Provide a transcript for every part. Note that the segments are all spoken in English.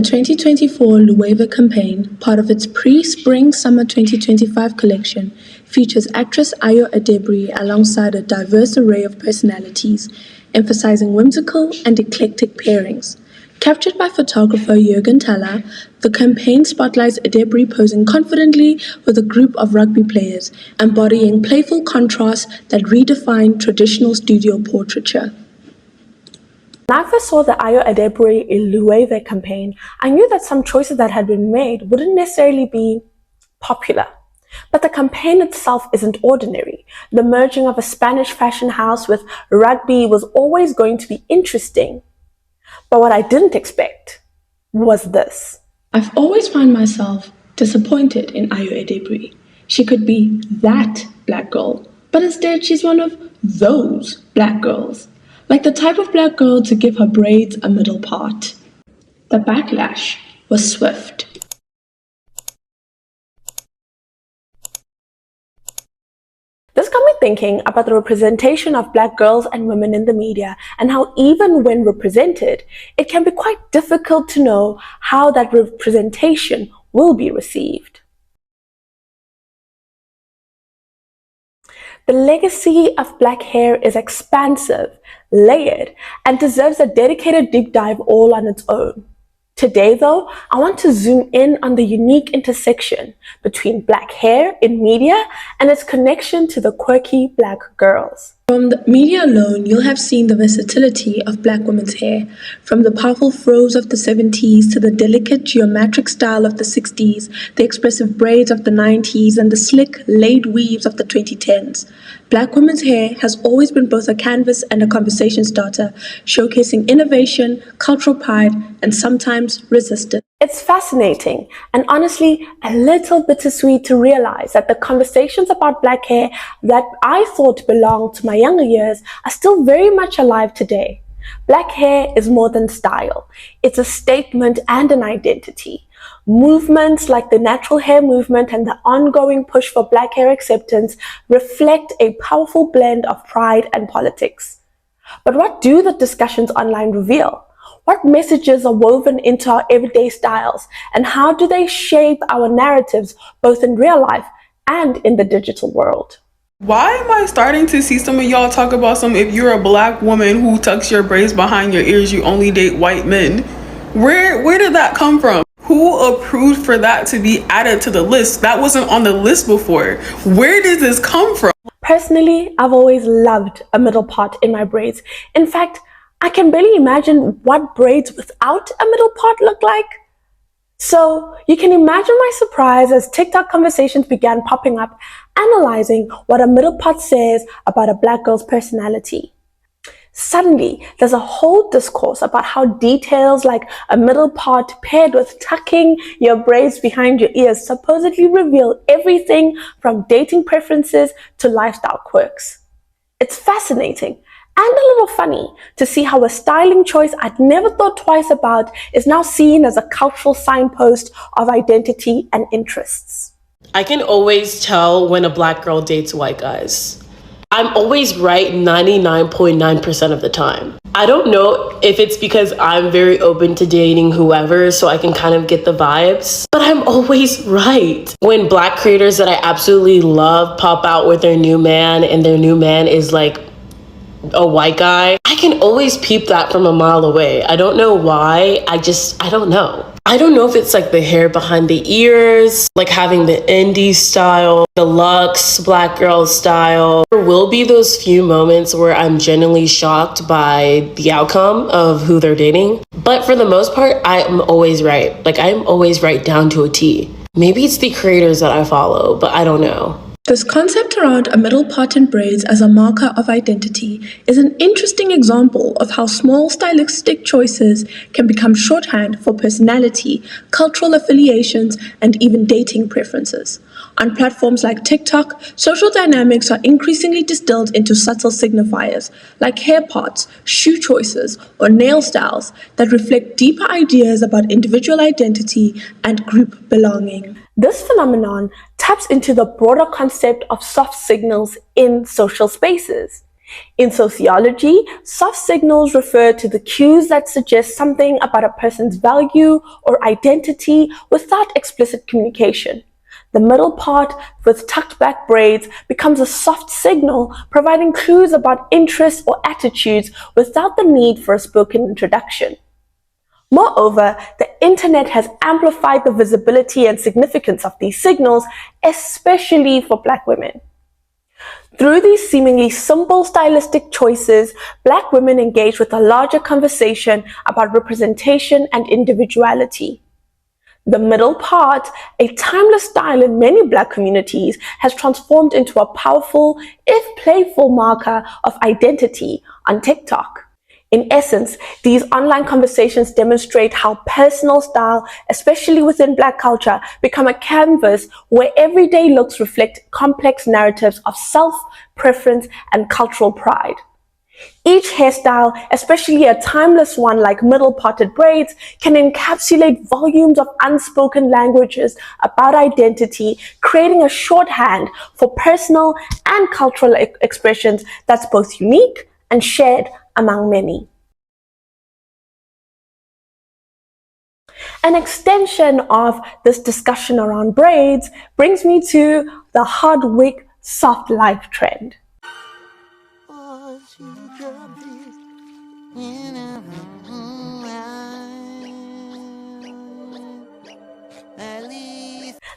2024 Loewe campaign, part of its pre-Spring-Summer 2025 collection, features actress Ayo Edebiri alongside a diverse array of personalities, emphasizing whimsical and eclectic pairings. Captured by photographer Jürgen Thaler, the campaign spotlights Edebiri posing confidently with a group of rugby players, embodying playful contrasts that redefine traditional studio portraiture. When I first saw the Ayo Edebiri Loewe campaign, I knew that some choices that had been made wouldn't necessarily be popular. But the campaign itself isn't ordinary. The merging of a Spanish fashion house with rugby was always going to be interesting. But what I didn't expect was this. I've always found myself disappointed in Ayo Edebiri. She could be that black girl, but instead she's one of those black girls. Like the type of black girl to give her braids a middle part. The backlash was swift. This got me thinking about the representation of black girls and women in the media and how even when represented, it can be quite difficult to know how that representation will be received. The legacy of black hair is expansive, layered, and deserves a dedicated deep dive all on its own. Today, though, I want to zoom in on the unique intersection between black hair in media and its connection to the quirky black girls. From the media alone, you'll have seen the versatility of black women's hair, from the powerful froze of the 70s to the delicate geometric style of the 60s, the expressive braids of the 90s, and the slick, laid weaves of the 2010s. Black women's hair has always been both a canvas and a conversation starter, showcasing innovation, cultural pride, and sometimes resistance. It's fascinating and honestly a little bittersweet to realize that the conversations about black hair that I thought belonged to my younger years are still very much alive today. Black hair is more than style. It's a statement and an identity. Movements like the natural hair movement and the ongoing push for black hair acceptance reflect a powerful blend of pride and politics. But what do the discussions online reveal? What messages are woven into our everyday styles, and how do they shape our narratives both in real life and in the digital world? Why am I starting to see some of y'all talk about if you're a black woman who tucks your braids behind your ears, you only date white men? Where did that come from? Who approved for that to be added to the list? That wasn't on the list before. Where did this come from? Personally, I've always loved a middle part in my braids. In fact, I can barely imagine what braids without a middle part look like. So you can imagine my surprise as TikTok conversations began popping up, analyzing what a middle part says about a black girl's personality. Suddenly, there's a whole discourse about how details like a middle part paired with tucking your braids behind your ears supposedly reveal everything from dating preferences to lifestyle quirks. It's fascinating and a little funny to see how a styling choice I'd never thought twice about is now seen as a cultural signpost of identity and interests. I can always tell when a black girl dates white guys. I'm always right 99.9% of the time. I don't know if it's because I'm very open to dating whoever, so I can kind of get the vibes, but I'm always right. When black creators that I absolutely love pop out with their new man and their new man is like a white guy, I can always peep that from a mile away. I don't know why. I don't know. I don't know if it's like the hair behind the ears, like having the indie style, the luxe black girl style. There will be those few moments where I'm genuinely shocked by the outcome of who they're dating. But for the most part, I'm always right. Like I'm always right down to a T. Maybe it's the creators that I follow, but I don't know. This concept around a middle part in braids as a marker of identity is an interesting example of how small stylistic choices can become shorthand for personality, cultural affiliations, and even dating preferences. On platforms like TikTok, social dynamics are increasingly distilled into subtle signifiers like hair parts, shoe choices, or nail styles that reflect deeper ideas about individual identity and group belonging. This phenomenon taps into the broader concept of soft signals in social spaces. In sociology, soft signals refer to the cues that suggest something about a person's value or identity without explicit communication. The middle part, with tucked back braids, becomes a soft signal, providing clues about interests or attitudes without the need for a spoken introduction. Moreover, the internet has amplified the visibility and significance of these signals, especially for Black women. Through these seemingly simple stylistic choices, Black women engage with a larger conversation about representation and individuality. The middle part, a timeless style in many Black communities, has transformed into a powerful, if playful, marker of identity on TikTok. In essence, these online conversations demonstrate how personal style, especially within Black culture, become a canvas where everyday looks reflect complex narratives of self, preference, and cultural pride. Each hairstyle, especially a timeless one like middle-parted braids, can encapsulate volumes of unspoken languages about identity, creating a shorthand for personal and cultural expressions that's both unique and shared among many. An extension of this discussion around braids brings me to the hard wig soft life trend.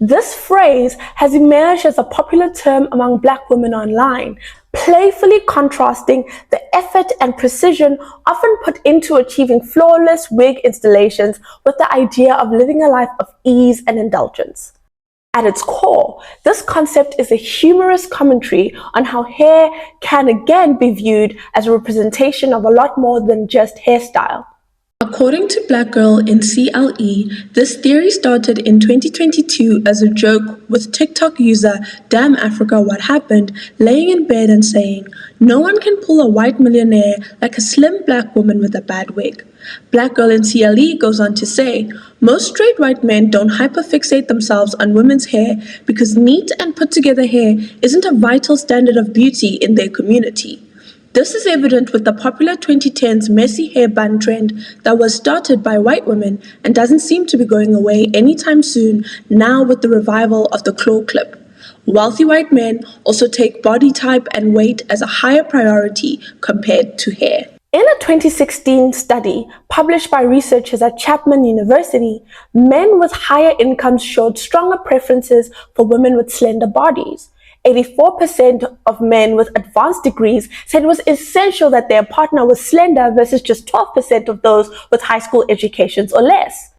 This phrase has emerged as a popular term among Black women online, playfully contrasting the effort and precision often put into achieving flawless wig installations with the idea of living a life of ease and indulgence. At its core, this concept is a humorous commentary on how hair can again be viewed as a representation of a lot more than just hairstyle. According to Black Girl in CLE, this theory started in 2022 as a joke with TikTok user Damn Africa What Happened laying in bed and saying, "No one can pull a white millionaire like a slim Black woman with a bad wig." Black Girl in CLE goes on to say, "Most straight white men don't hyperfixate themselves on women's hair because neat and put together hair isn't a vital standard of beauty in their community." This is evident with the popular 2010s messy hair bun trend that was started by white women and doesn't seem to be going away anytime soon now with the revival of the claw clip. Wealthy white men also take body type and weight as a higher priority compared to hair. In a 2016 study published by researchers at Chapman University, men with higher incomes showed stronger preferences for women with slender bodies. 84% of men with advanced degrees said it was essential that their partner was slender versus just 12% of those with high school educations or less.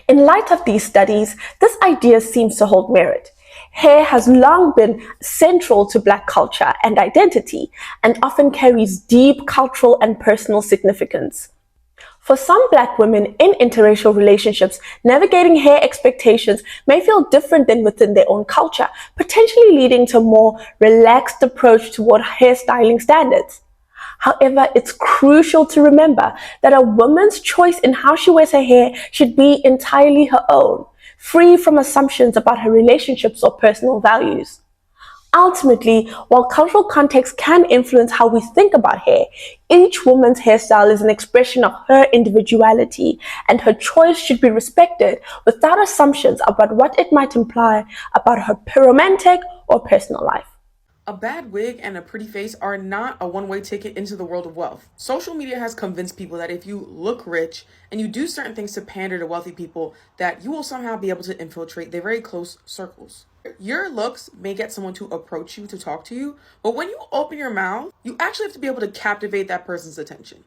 In light of these studies, this idea seems to hold merit. Hair has long been central to Black culture and identity, and often carries deep cultural and personal significance. For some Black women in interracial relationships, navigating hair expectations may feel different than within their own culture, potentially leading to a more relaxed approach toward hairstyling standards. However, it's crucial to remember that a woman's choice in how she wears her hair should be entirely her own, free from assumptions about her relationships or personal values. Ultimately, while cultural context can influence how we think about hair, each woman's hairstyle is an expression of her individuality, and her choice should be respected without assumptions about what it might imply about her romantic or personal life. A bad wig and a pretty face are not a one-way ticket into the world of wealth. Social media has convinced people that if you look rich and you do certain things to pander to wealthy people, that you will somehow be able to infiltrate their very close circles. Your looks may get someone to approach you to talk to you, but when you open your mouth, you actually have to be able to captivate that person's attention.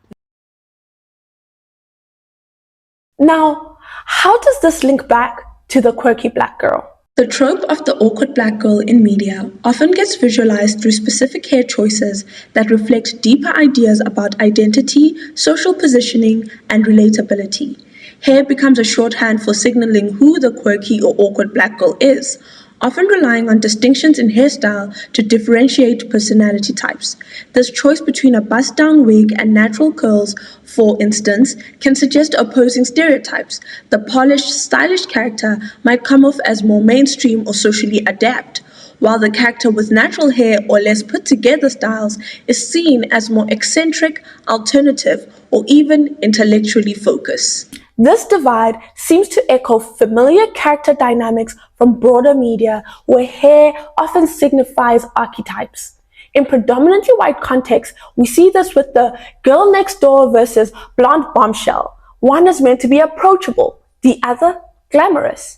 Now, how does this link back to the quirky Black girl? The trope of the awkward Black girl in media often gets visualized through specific hair choices that reflect deeper ideas about identity, social positioning, and relatability. Hair becomes a shorthand for signaling who the quirky or awkward Black girl is, often relying on distinctions in hairstyle to differentiate personality types. This choice between a bust-down wig and natural curls, for instance, can suggest opposing stereotypes. The polished, stylish character might come off as more mainstream or socially adept, while the character with natural hair or less put together styles is seen as more eccentric, alternative, or even intellectually focused. This divide seems to echo familiar character dynamics from broader media where hair often signifies archetypes. In predominantly white contexts, we see this with the girl next door versus blonde bombshell. One is meant to be approachable, the other glamorous.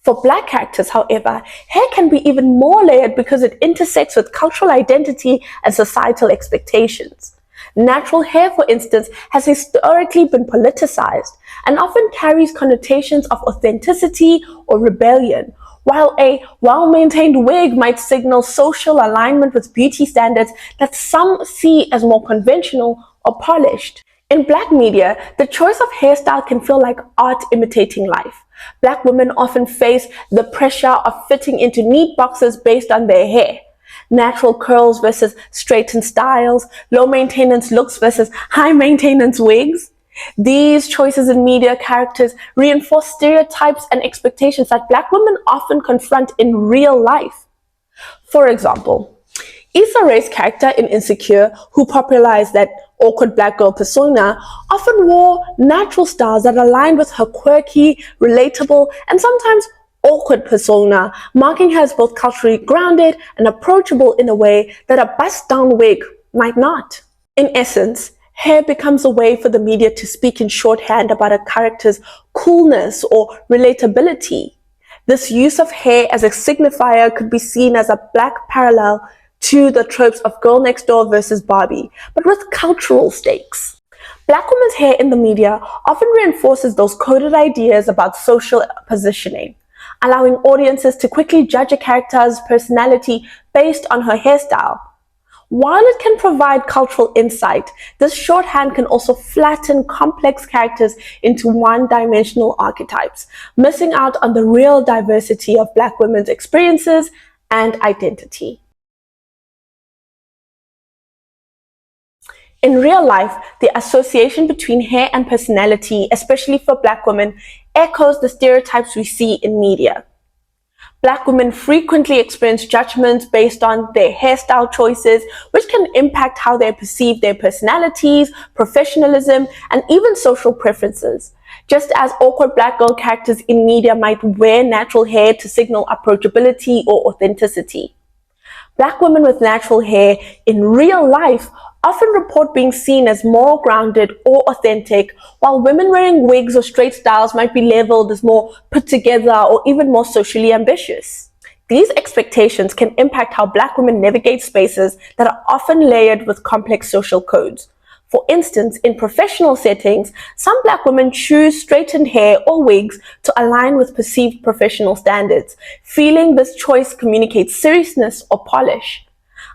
For black characters, however, hair can be even more layered because it intersects with cultural identity and societal expectations. Natural hair, for instance, has historically been politicized and often carries connotations of authenticity or rebellion, while a well-maintained wig might signal social alignment with beauty standards that some see as more conventional or polished. In black media, the choice of hairstyle can feel like art imitating life. Black women often face the pressure of fitting into neat boxes based on their hair. Natural curls versus straightened styles, low maintenance looks versus high maintenance wigs. These choices in media characters reinforce stereotypes and expectations that black women often confront in real life. For example, Issa Rae's character in Insecure, who popularized that awkward black girl persona, often wore natural styles that aligned with her quirky, relatable, and sometimes awkward persona, marking her as both culturally grounded and approachable in a way that a bust-down wig might not. In essence, hair becomes a way for the media to speak in shorthand about a character's coolness or relatability. This use of hair as a signifier could be seen as a black parallel to the tropes of Girl Next Door versus Barbie, but with cultural stakes. Black women's hair in the media often reinforces those coded ideas about social positioning, allowing audiences to quickly judge a character's personality based on her hairstyle. While it can provide cultural insight, this shorthand can also flatten complex characters into one-dimensional archetypes, missing out on the real diversity of black women's experiences and identity. In real life, the association between hair and personality, especially for black women, echoes the stereotypes we see in media. Black women frequently experience judgments based on their hairstyle choices, which can impact how they perceive their personalities, professionalism, and even social preferences. Just as awkward black girl characters in media might wear natural hair to signal approachability or authenticity. Black women with natural hair in real life often report being seen as more grounded or authentic, while women wearing wigs or straight styles might be labeled as more put together or even more socially ambitious. These expectations can impact how black women navigate spaces that are often layered with complex social codes. For instance, in professional settings, some black women choose straightened hair or wigs to align with perceived professional standards, feeling this choice communicates seriousness or polish.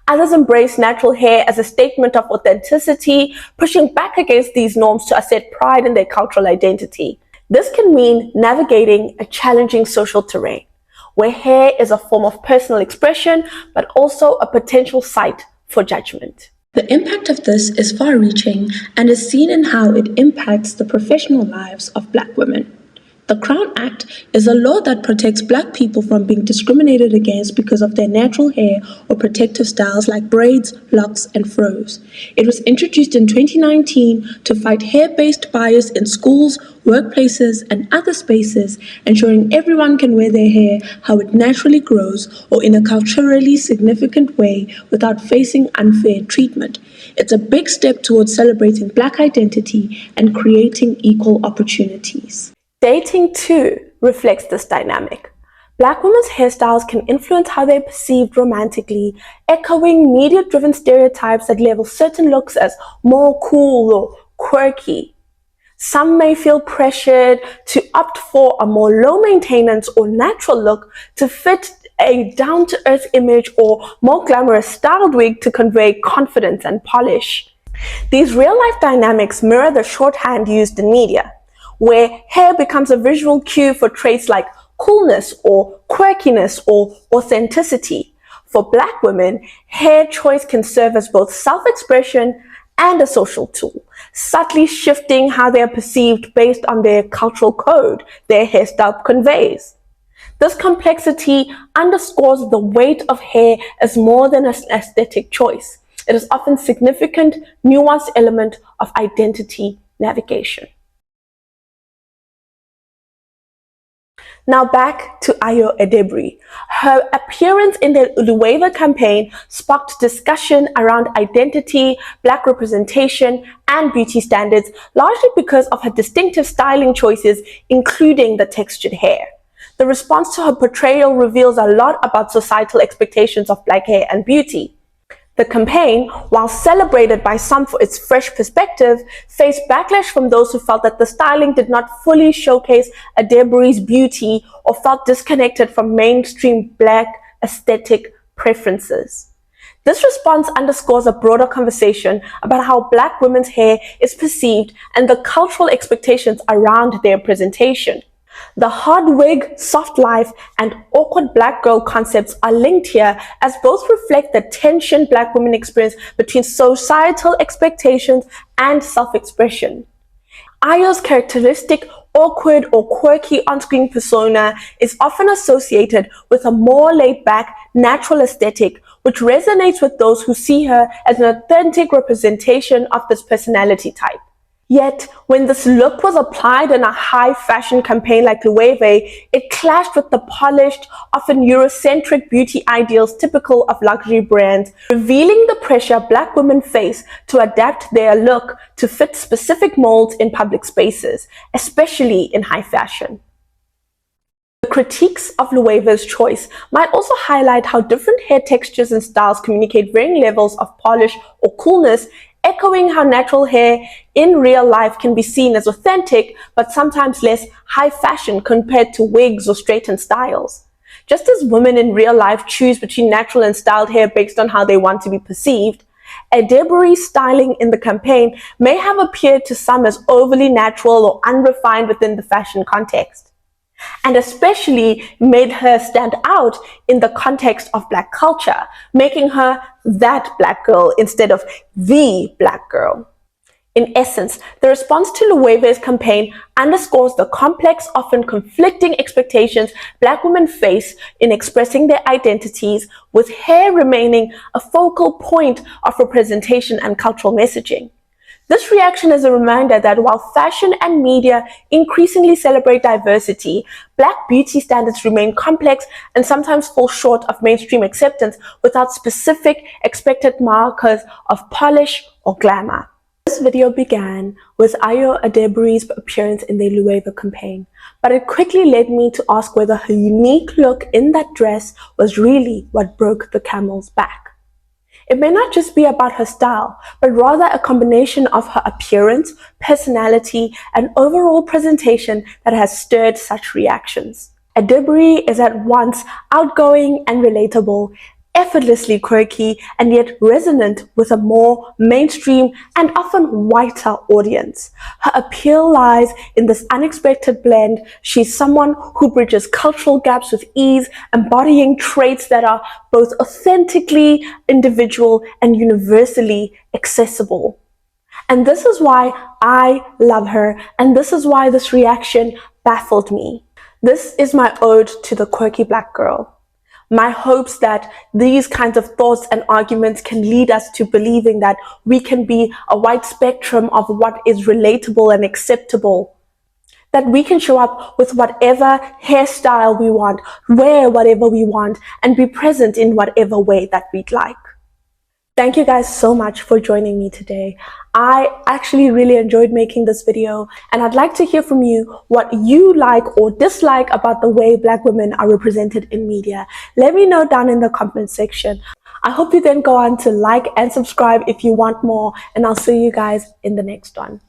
Others embrace natural hair as a statement of authenticity, pushing back against these norms to assert pride in their cultural identity. This can mean navigating a challenging social terrain, where hair is a form of personal expression, but also a potential site for judgment. The impact of this is far-reaching and is seen in how it impacts the professional lives of black women. The Crown Act is a law that protects black people from being discriminated against because of their natural hair or protective styles like braids, locks, and fros. It was introduced in 2019 to fight hair-based bias in schools, workplaces, and other spaces, ensuring everyone can wear their hair how it naturally grows or in a culturally significant way without facing unfair treatment. It's a big step towards celebrating black identity and creating equal opportunities. Dating, too, reflects this dynamic. Black women's hairstyles can influence how they're perceived romantically, echoing media-driven stereotypes that label certain looks as more cool or quirky. Some may feel pressured to opt for a more low-maintenance or natural look to fit a down-to-earth image or more glamorous styled wig to convey confidence and polish. These real-life dynamics mirror the shorthand used in media, where hair becomes a visual cue for traits like coolness or quirkiness or authenticity. For black women, hair choice can serve as both self-expression and a social tool, subtly shifting how they are perceived based on their cultural code their hairstyle conveys. This complexity underscores the weight of hair as more than an aesthetic choice. It is often a significant, nuanced element of identity navigation. Now back to Ayo Edebiri. Her appearance in the Luweva campaign sparked discussion around identity, Black representation, and beauty standards, largely because of her distinctive styling choices, including the textured hair. The response to her portrayal reveals a lot about societal expectations of Black hair and beauty. The campaign, while celebrated by some for its fresh perspective, faced backlash from those who felt that the styling did not fully showcase Edebiri's beauty or felt disconnected from mainstream Black aesthetic preferences. This response underscores a broader conversation about how Black women's hair is perceived and the cultural expectations around their presentation. The hard wig, soft life, and awkward Black girl concepts are linked here as both reflect the tension Black women experience between societal expectations and self-expression. Ayo's characteristic awkward or quirky on-screen persona is often associated with a more laid-back, natural aesthetic, which resonates with those who see her as an authentic representation of this personality type. Yet, when this look was applied in a high-fashion campaign like Luweve, it clashed with the polished, often Eurocentric beauty ideals typical of luxury brands, revealing the pressure Black women face to adapt their look to fit specific molds in public spaces, especially in high fashion. The critiques of Luweve's choice might also highlight how different hair textures and styles communicate varying levels of polish or coolness, echoing how natural hair in real life can be seen as authentic, but sometimes less high fashion compared to wigs or straightened styles. Just as women in real life choose between natural and styled hair based on how they want to be perceived, Edebiri's styling in the campaign may have appeared to some as overly natural or unrefined within the fashion context, and especially made her stand out in the context of Black culture, making her that Black girl instead of the Black girl. In essence, the response to Luweve's campaign underscores the complex, often conflicting expectations Black women face in expressing their identities, with hair remaining a focal point of representation and cultural messaging. This reaction is a reminder that while fashion and media increasingly celebrate diversity, Black beauty standards remain complex and sometimes fall short of mainstream acceptance without specific expected markers of polish or glamour. This video began with Ayo Edebiri's appearance in the Luweve campaign, but it quickly led me to ask whether her unique look in that dress was really what broke the camel's back. It may not just be about her style, but rather a combination of her appearance, personality, and overall presentation that has stirred such reactions. Edebiri is at once outgoing and relatable, effortlessly quirky, and yet resonant with a more mainstream and often whiter audience. Her appeal lies in this unexpected blend. She's someone who bridges cultural gaps with ease, embodying traits that are both authentically individual and universally accessible. And this is why I love her, and this is why this reaction baffled me. This is my ode to the quirky Black girl. My hopes that these kinds of thoughts and arguments can lead us to believing that we can be a wide spectrum of what is relatable and acceptable. That we can show up with whatever hairstyle we want, wear whatever we want, and be present in whatever way that we'd like. Thank you guys so much for joining me today. I actually really enjoyed making this video, and I'd like to hear from you what you like or dislike about the way Black women are represented in media. Let me know down in the comment section. I hope you then go on to like and subscribe if you want more, and I'll see you guys in the next one.